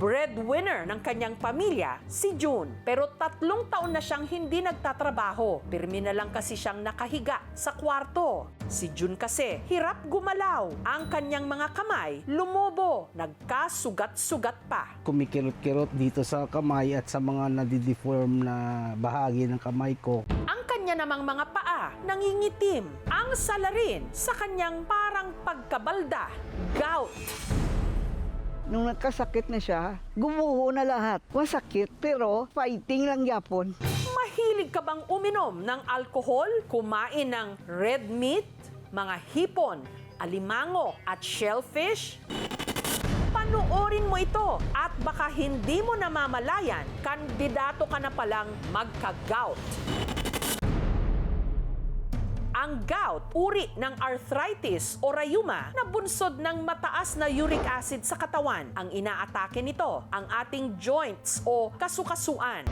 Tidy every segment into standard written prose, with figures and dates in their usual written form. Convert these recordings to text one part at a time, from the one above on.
Breadwinner ng kanyang pamilya, si June. Pero 3 taon na siyang hindi nagtatrabaho. Pirmi na lang kasi siyang nakahiga sa kwarto. Si June kasi, hirap gumalaw. Ang kanyang mga kamay, lumobo, nagkasugat-sugat pa. Kumikirot-kirot dito sa kamay at sa mga nadideform na bahagi ng kamay ko. Ang kanya namang mga paa, nangingitim. Ang salarin sa kanyang parang pagkabalda, gout. Nung nagkasakit na siya, gumuho na lahat. Masakit, pero fighting lang yapon. Mahilig ka bang uminom ng alkohol, kumain ng red meat, mga hipon, alimango at shellfish? Panoorin mo ito at baka hindi mo namamalayan, kandidato ka na palang magka-gout. Ang gout, uri ng arthritis o rayuma na bunsod ng mataas na uric acid sa katawan. Ang inaatake nito, ang ating joints o kasukasuan.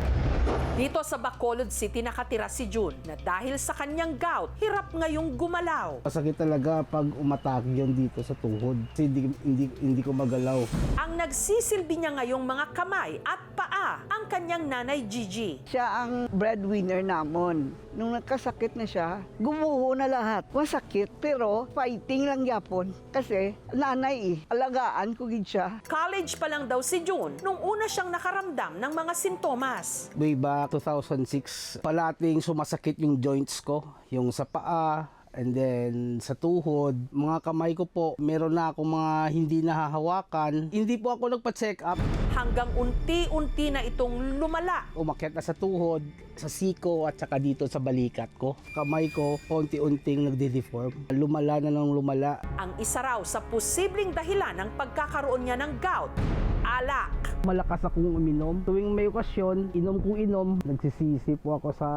Dito sa Bacolod City nakatira si June na dahil sa kanyang gout, hirap ngayong gumalaw. Masakit talaga pag umatake yun dito sa tuhod. Kasi hindi ko magalaw. Ang nagsisilbi niya ngayong mga kamay at paa, ang kanyang nanay Gigi. Siya ang breadwinner namon. Nung nagkasakit na siya, gumuho na lahat. Masakit, pero fighting lang yapon. Kasi nanay alagaan ko gid siya. College pa lang daw si June nung una siyang nakaramdam ng mga sintomas. Way back 2006, palating sumasakit yung joints ko. Yung sa paa, and then sa tuhod. Mga kamay ko po, meron na akong mga hindi nahahawakan. Hindi po ako nagpa-check up. Hanggang unti-unti na itong lumala. Umakyat na sa tuhod, sa siko at saka dito sa balikat ko. Kamay ko, unti-unting nagde-deform. Lumala na ng lumala. Ang isa raw sa posibleng dahilan ng pagkakaroon niya ng gout, alak. Malakas akong uminom. Tuwing may okasyon, inom kong inom. Nagsisisi po ako sa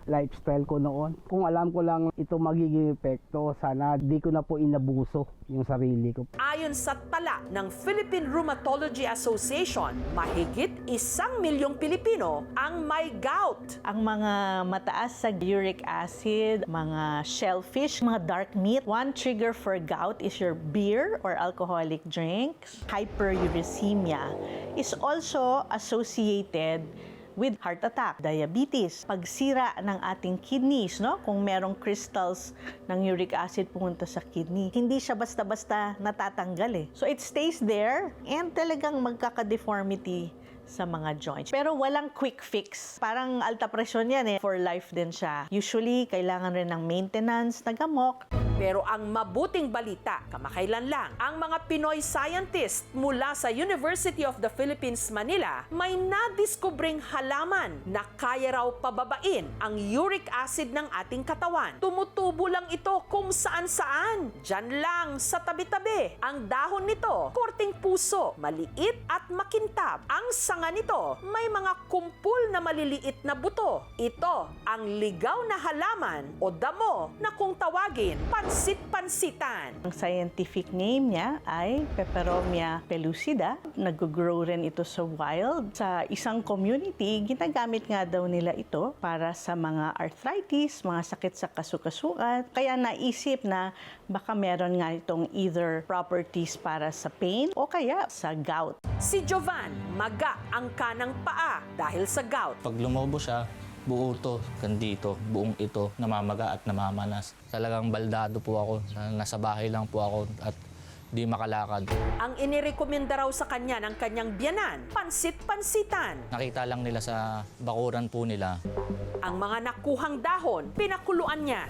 lifestyle ko noon. Kung alam ko lang ito magiging epekto, sana di ko na po inabuso yung sarili ko. Ayon sa tala ng Philippine Rheumatology Association, mahigit 1 milyong Pilipino ang may gout. Ang mga mataas sa uric acid, mga shellfish, mga dark meat. One trigger for gout is your beer or alcoholic drinks. Hyperuricemia is also associated with heart attack, diabetes, pagsira ng ating kidneys, no? Kung merong crystals ng uric acid pumunta sa kidney, hindi siya basta-basta natatanggal eh. So it stays there and talagang magkaka-deformity sa mga joints. Pero walang quick fix. Parang alta presyon yan eh. For life din siya. Usually, kailangan rin ng maintenance na gamot. Pero ang mabuting balita, kamakailan lang, ang mga Pinoy scientist mula sa University of the Philippines, Manila, may nadiskubring halaman na kaya raw pababain ang uric acid ng ating katawan. Tumutubo lang ito kung saan-saan. Diyan lang sa tabi-tabi. Ang dahon nito, korting puso, maliit at makintab. Ang sanga nito, may mga kumpul na maliliit na buto. Ito ang ligaw na halaman o damo na kung tawagin, pansit-pansitan. Ang scientific name niya ay Peperomia pellucida. Nag-grow rin ito sa wild. Sa isang community, ginagamit nga daw nila ito para sa mga arthritis, mga sakit sa kasukasuan. Kaya naisip na baka meron nga itong either properties para sa pain o kaya sa gout. Si Jovan, maga ang kanang paa dahil sa gout. Pag lumobo siya, buo to, kandito, buong ito, namamaga at namamanas. Talagang baldado po ako, nasa bahay lang po ako at di makalakad. Ang inirekomenda raw sa kanya ng kanyang biyanan, pansit-pansitan. Nakita lang nila sa bakuran po nila. Ang mga nakuhang dahon, pinakuluan niya.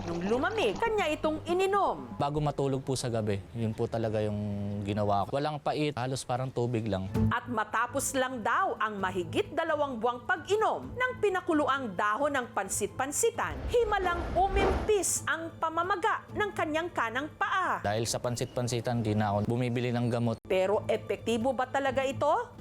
Nung lumamig, kanya itong ininom. Bago matulog po sa gabi, yun po talaga yung ginawa ko. Walang pait, halos parang tubig lang. At matapos lang daw ang mahigit 2 buwang pag-inom ng pinakuluang dahon ng pansit-pansitan, himalang umimpis ang pamamaga ng kanyang kanang paa. Dahil sa pansit-pansitan, di na ako bumibili ng gamot. Pero epektibo ba talaga ito?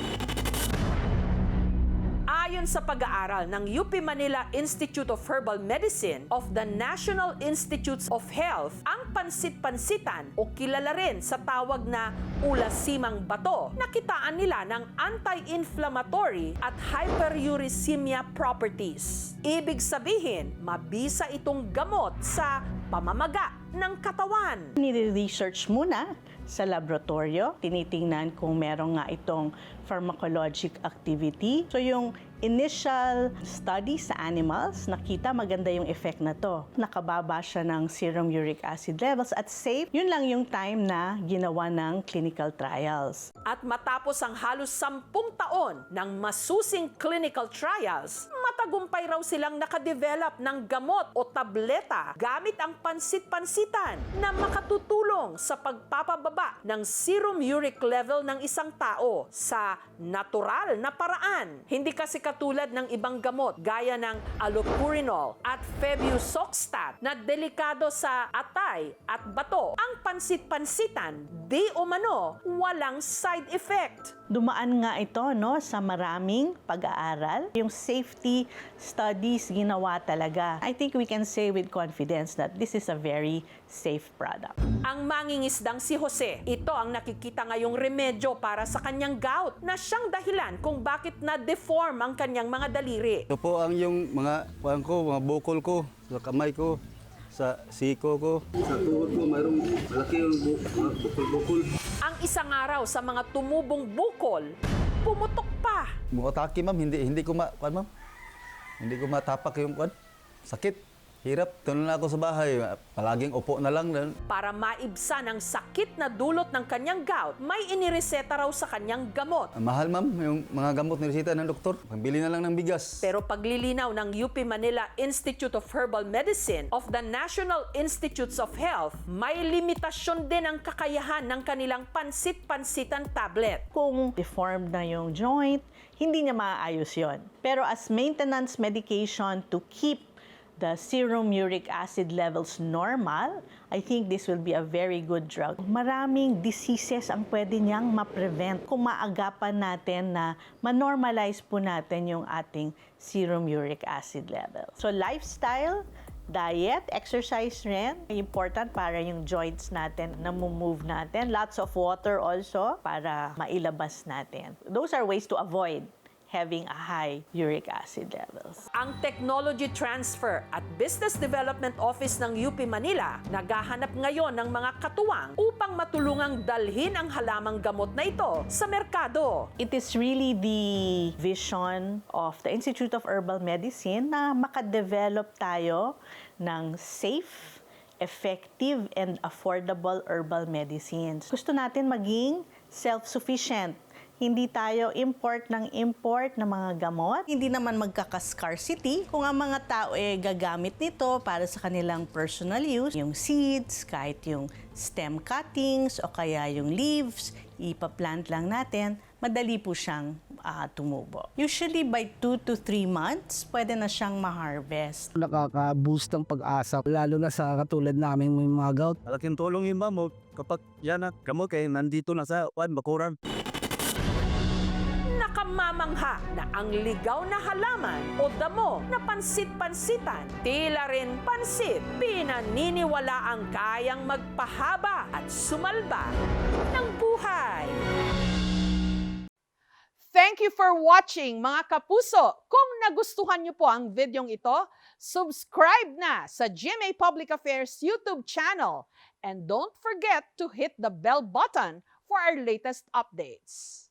Ayon sa pag-aaral ng UP Manila Institute of Herbal Medicine of the National Institutes of Health, ang pansit-pansitan o kilala rin sa tawag na ulasimang bato, nakitaan nila ng anti-inflammatory at hyperuricemia properties. Ibig sabihin, mabisa itong gamot sa pamamaga ng katawan. Nire-research muna sa laboratorio. Tinitingnan kung meron nga itong pharmacologic activity. So yung initial study sa animals, nakita maganda yung effect na to. Nakababa siya ng serum uric acid levels at safe. Yun lang yung time na ginawa ng clinical trials. At matapos ang halos 10 taon ng masusing clinical trials, matagumpay raw silang nakadevelop ng gamot o tableta gamit ang pansit-pansitan na makatutulong sa pagpapababa ng serum uric level ng isang tao sa natural na paraan. Hindi kasi katulad ng ibang gamot gaya ng allopurinol at febusoxstat na delikado sa atay at bato. Ang pansit-pansitan, di umano, walang side effect. Dumaan nga ito sa maraming pag-aaral. Yung safety studies ginawa talaga. I think we can say with confidence that this is a very safe product. Ang mangingisdang si Jose, ito ang nakikita ngayong remedyo para sa kanyang gout na siyang dahilan kung bakit na-deform ang kanyang mga daliri. Ito po ang yung mga mga bukol ko, sa kamay ko, sa siko ko. Sa tuhod ko, mayroong malaki yung bukol-bukol. Ang isang araw sa mga tumubong bukol, pumutok pa. Atake ma'am, hindi ko ma'am. Hindi ko matapak yung sakit. Hirap, doon na ako sa bahay. Palaging upo na lang. Para maibsan ang sakit na dulot ng kanyang gout, may inireseta raw sa kanyang gamot. Mahal ma'am, yung mga gamot ni reseta ng doktor. Pambili na lang ng bigas. Pero paglilinaw ng UP Manila Institute of Herbal Medicine of the National Institutes of Health, may limitasyon din ang kakayahan ng kanilang pansit-pansitan tablet. Kung deformed na yung joint, hindi niya maaayos yon. Pero as maintenance medication to keep the serum uric acid levels normal, I think this will be a very good drug. Maraming diseases ang pwede niyang ma-prevent kung maagapan natin na ma-normalize po natin yung ating serum uric acid level. So lifestyle, diet, exercise rin, important para yung joints natin na move natin. Lots of water also para mailabas natin. Those are ways to avoid having a high uric acid levels. Ang Technology Transfer at Business Development Office ng UP Manila naghahanap ngayon ng mga katuwang upang matulungang dalhin ang halamang gamot na ito sa merkado. It is really the vision of the Institute of Herbal Medicine na makadevelop tayo ng safe, effective, and affordable herbal medicines. Gusto natin maging self-sufficient. Hindi tayo import ng mga gamot. Hindi naman magkaka-scarcity kung ang mga tao gagamit nito para sa kanilang personal use. Yung seeds, kahit yung stem cuttings o kaya yung leaves, ipaplant lang natin, madali po siyang tumubo. Usually by 2 to 3 months, pwede na siyang ma-harvest. Nakaka-boost ng pag-asa, lalo na sa katulad namin may mga gout. Malaking tulong yun ma'am, kapag yan na gamot kayo nandito na sa bakuran. Nakamamangha na ang ligaw na halaman o damo na pansit-pansitan, tila rin pansit, pinaniniwala ang kayang magpahaba at sumalba ng buhay. Thank you for watching mga kapuso. Kung nagustuhan niyo po ang videong ito, subscribe na sa GMA Public Affairs YouTube channel and don't forget to hit the bell button for our latest updates.